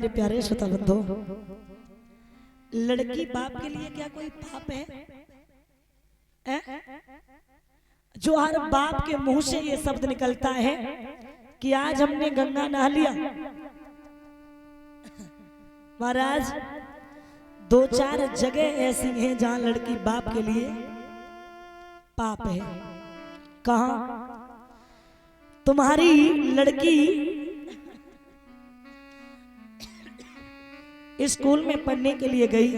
मेरे प्यारे श्रोता बंधु, लड़की बाप के लिए क्या कोई पाप है? जो हर बाप के मुंह से ये शब्द निकलता है कि आज हमने गंगा नहा लिया। महाराज, दो चार जगह ऐसी हैं जहां लड़की बाप के लिए पाप है। कहां? तुम्हारी लड़की स्कूल में पढ़ने के लिए गई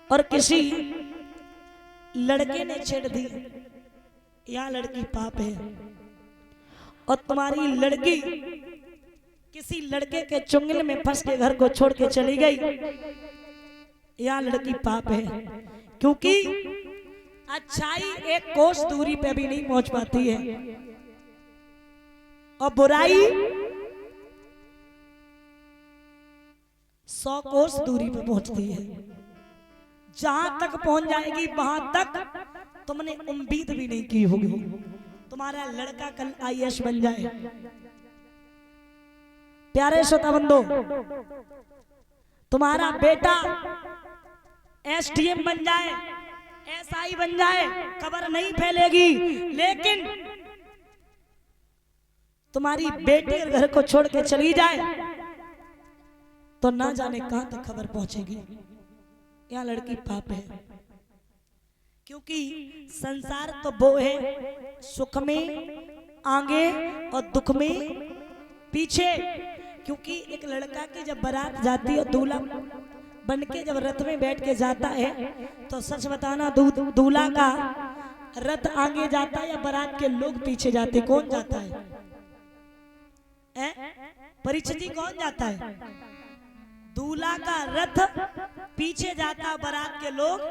और किसी लड़के ने छेड़ दी, यह लड़की पाप है। और तुम्हारी लड़की किसी लड़के के चुंगल में फंस के घर को छोड़ के चली गई, यह लड़की पाप है। क्योंकि अच्छाई एक कोस दूरी पे भी नहीं पहुंच पाती है और बुराई 100 कोस दूरी पे पहुंचती है। जहां तक पहुंच जाएगी वहां तक तुमने उम्मीद भी नहीं की होगी तुम्हारा लड़का कल IAS बन जाए। प्यारे श्रोता बंधु, तुम्हारा बेटा SDM बन जाए, SI बन जाए, खबर नहीं फैलेगी। लेकिन तुम्हारी बेटी घर को छोड़ के चली जाए तो ना जाने कहां तक खबर पहुंचेगी। यह लड़की पाप है। क्योंकि संसार तो वो है, सुख में आगे और दुख में पीछे। क्योंकि एक लड़का की जब बारात जाती है, दूल्हा बन के जब रथ में बैठ के जाता है, तो सच बताना दूल्हा का रथ आगे जाता है या बारात के लोग पीछे जाते? कौन जाता है? परीक्षित जी, कौन जाता है? दूल्हा का रथ पीछे जाता, बारात के लोग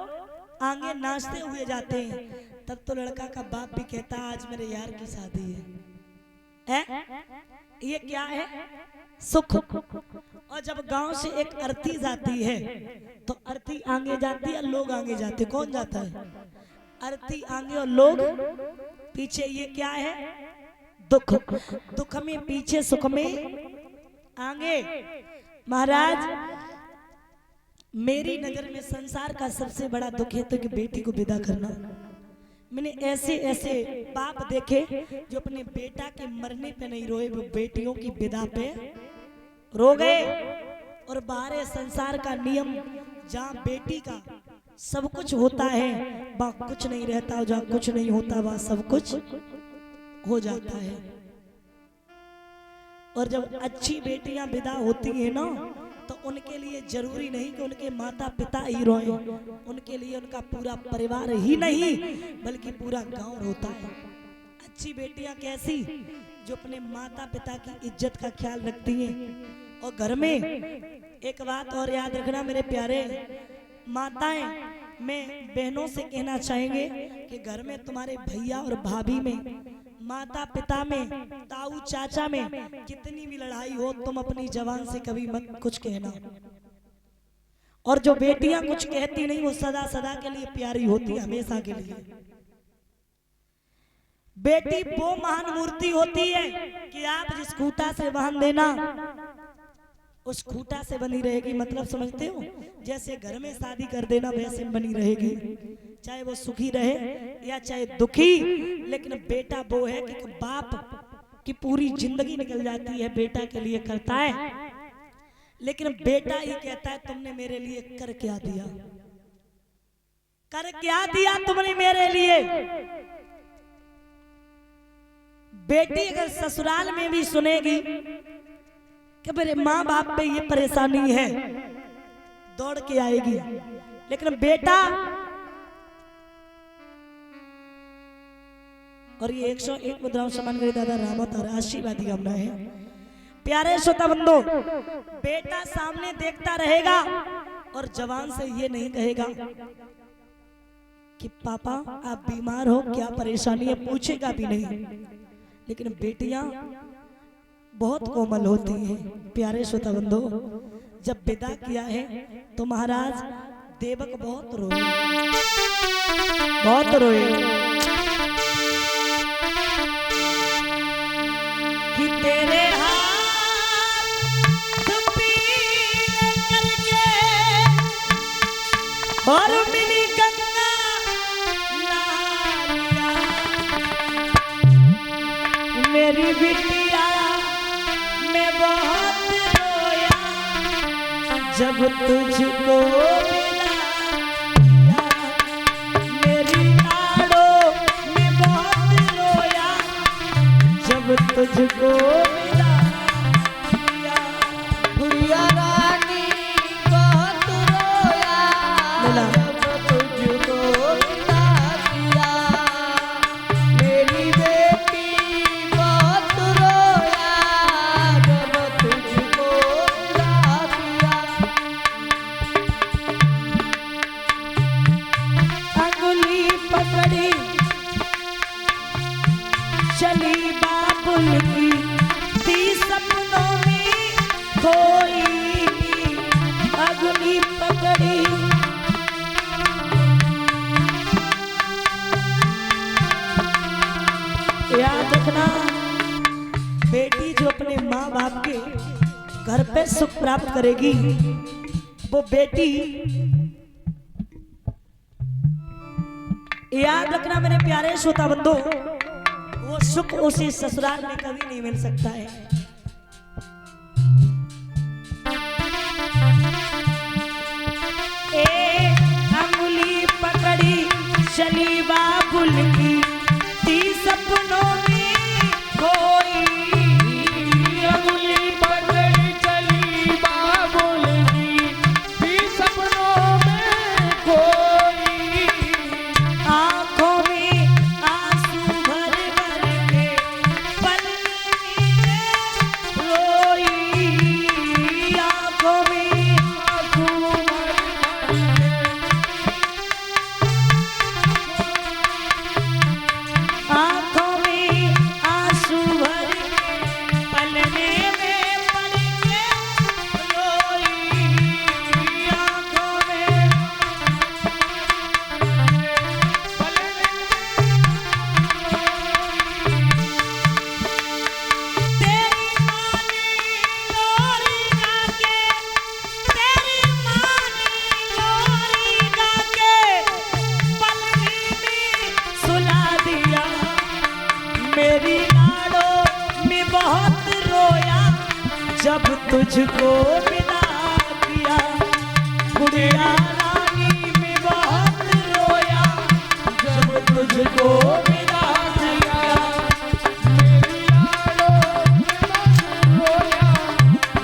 आगे नाचते हुए जाते हैं। तब तो लड़का का बाप भी कहता, आज मेरे यार की शादी है। ये क्या है? सुख। और जब गांव से एक अर्थी जाती है तो अर्थी आगे जाती है, लोग आगे जाते। कौन जाता है? अर्थी आगे और लोग पीछे। ये क्या है? दुख। दुख में पीछे, सुख में आगे। महाराज, मेरी नजर में संसार का सबसे बड़ा दुख है तो कि बेटी को विदा करना। मैंने ऐसे ऐसे बाप देखे जो अपने बेटा के मरने पे नहीं रोए, वो बेटियों की विदा पे रो गए। और बाहर संसार का नियम, जहाँ बेटी का सब कुछ होता है वहाँ कुछ नहीं रहता, और जहाँ कुछ नहीं होता वहाँ सब कुछ हो जाता है। और जब अच्छी बेटियां विदा होती हैं ना, तो उनके लिए जरूरी नहीं कि उनके माता पिता ही रोएं, उनके लिए उनका पूरा परिवार ही नहीं बल्कि पूरा गांव रोता है। अच्छी बेटियां कैसी? जो अपने माता पिता की इज्जत का ख्याल रखती हैं। और घर में एक बात और याद रखना मेरे प्यारे माताएं, मैं बहनों से कहना चाहेंगे कि घर में तुम्हारे भैया और भाभी में, माता पिता में, ताऊ चाचा में कितनी भी लड़ाई हो, तुम अपनी जबान से कभी मत कुछ कहना। और जो बेटियां कुछ कहती नहीं, वो सदा सदा के लिए प्यारी होती है, हमेशा के लिए। बेटी वो महान मूर्ति होती है कि आप जिस खूंटा से बांध देना उस खूंटा से बनी रहेगी। मतलब समझते हो? जैसे घर में शादी कर देना वैसे बनी रहेगी, चाहे वो सुखी रहे या चाहे दुखी। लेकिन बेटा वो है कि बाप की पूरी जिंदगी निकल जाती है बेटा के लिए करता है, लेकिन बेटा ही कहता है तुमने मेरे लिए कर क्या दिया, कर क्या दिया तुमने मेरे लिए। बेटी अगर ससुराल में भी सुनेगी कि मेरे माँ बाप पे ये परेशानी है, दौड़ के आएगी। लेकिन बेटा, और ये 101 मुद्राओं समान करे दादा रामत और आशीर्वादी कामना है। प्यारे श्रोता बंधु, बेटा सामने देखता रहेगा और जवान से ये नहीं कहेगा कि पापा आप बीमार हो, क्या परेशानी है, पूछेगा भी नहीं। लेकिन बेटियां बहुत कोमल होती हैं। प्यारे श्रोता बंधु, जब विदा किया है तो महाराज देवक बहुत रोए, बहुत रोए कि तेरे हाथ और मिली गंगा नारिया, मेरी बिटिया मैं बहुत रोया जब तुझको मिला किया। मेरी लाडो मैं बहुत रोया जब तुझको मिला किया। गुड़िया रानी बहुत रोया मिला। जब तुझको मिला किया। मेरी बेटी बहुत रोया जब तुझको मिला किया। अंगुली पकड़ी चली बाबुल की, थी सपनों में खोई थी। अंगुली पकड़ी याद रखना, बेटी जो अपने माँ बाप के घर पे सुख प्राप्त करेगी, वो बेटी, याद रखना मेरे प्यारे श्रोता बंधु, वो सुख उसे ससुराल में कभी नहीं मिल सकता है। ए अंगुली पकड़ी चली बाबुल की, थी सपनों में खोई। अंगुली पकड़ी चली बाबुल की, थी सपनों में खोई। आंखों में आंसू भर भर के पलनी में रोई। आंखों में आंसू भर आंखों में आंसू भर के पलने में पड़ के रोई। आंखों में तेरी मानी लोरी गा के, तेरी मानी लोरी गा के पलनी में सुला दिया। मेरी लाडो में बहुत रोया जब तुझको विदा किया। गुड़िया रानी में बहुत रोया जब तुझको विदा किया। मेरी लाडो रोया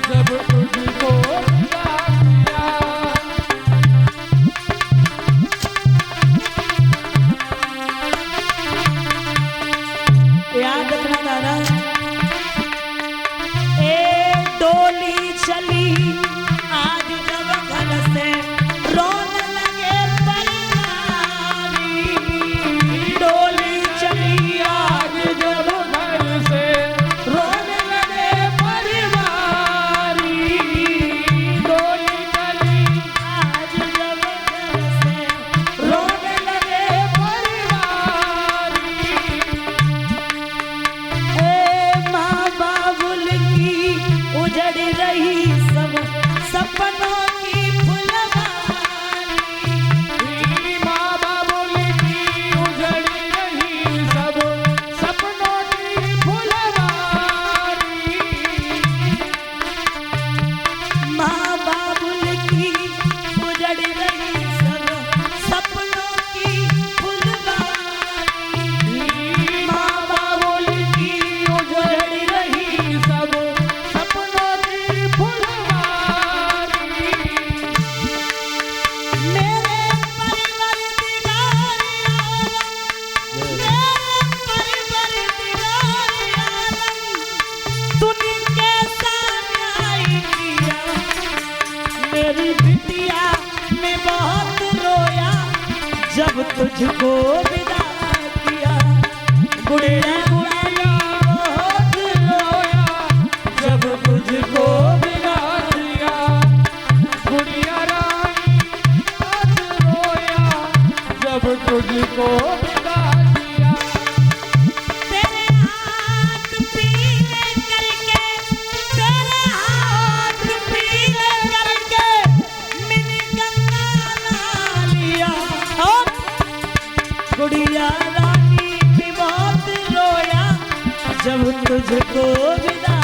जब तुझको मिला किया। याद रखना दादा, ए डोली चली आज जब घर से रोने लगे परिवारी। डोली चली आज जब घर से रोने लगे परिवारी। डोली चली आज जब घर से रोने लगे परिवारी। ए माँ बाबुल की उजड़ रही सब सपनों की फुलवारी। माँ बाबुल की उजड़ी रही सब सपनों की फुलवारी। माँ बाबुल की उजड़ रही सब सपनों की फुलवारी। माँ बाबुल की उजड़ रही सब सपनों की फुलवारी। मेरे परवरदिगार आलम, मेरे परवरदिगार आलम, तूने कैसा न्याय किया। मेरी बिटिया मैं बहुत रोया जब तुझको विदा किया। गुड़िया गुड़िया बहुत रोया जब तुझको विदा किया। गुड़िया रानी बहुत रोया जब तुझको विदा किया। तेरे हाथ पीले करके, तेरे हाथ पीले करके मिली गंगा नाल जब तुझको विदा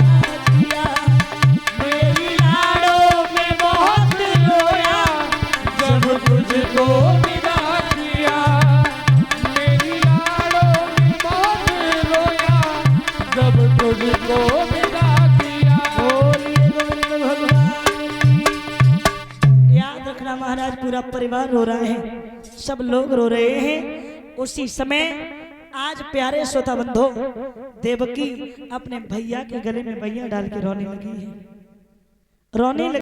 किया, मेरी लाड़ों में बहुत रोया जब तुझको विदा किया। मेरी लाड़ों में बहुत रोया जब तुझको विदा किया। बोलिए गोविंद भगवान की। याद रखना महाराज, पूरा परिवार रो रहा है, सब लोग रो रहे हैं। उसी समय आज प्यारे श्रोता बंधो, देवकी अपने भैया के गले में भैया डाल के रोने लगी है, रोने लगी।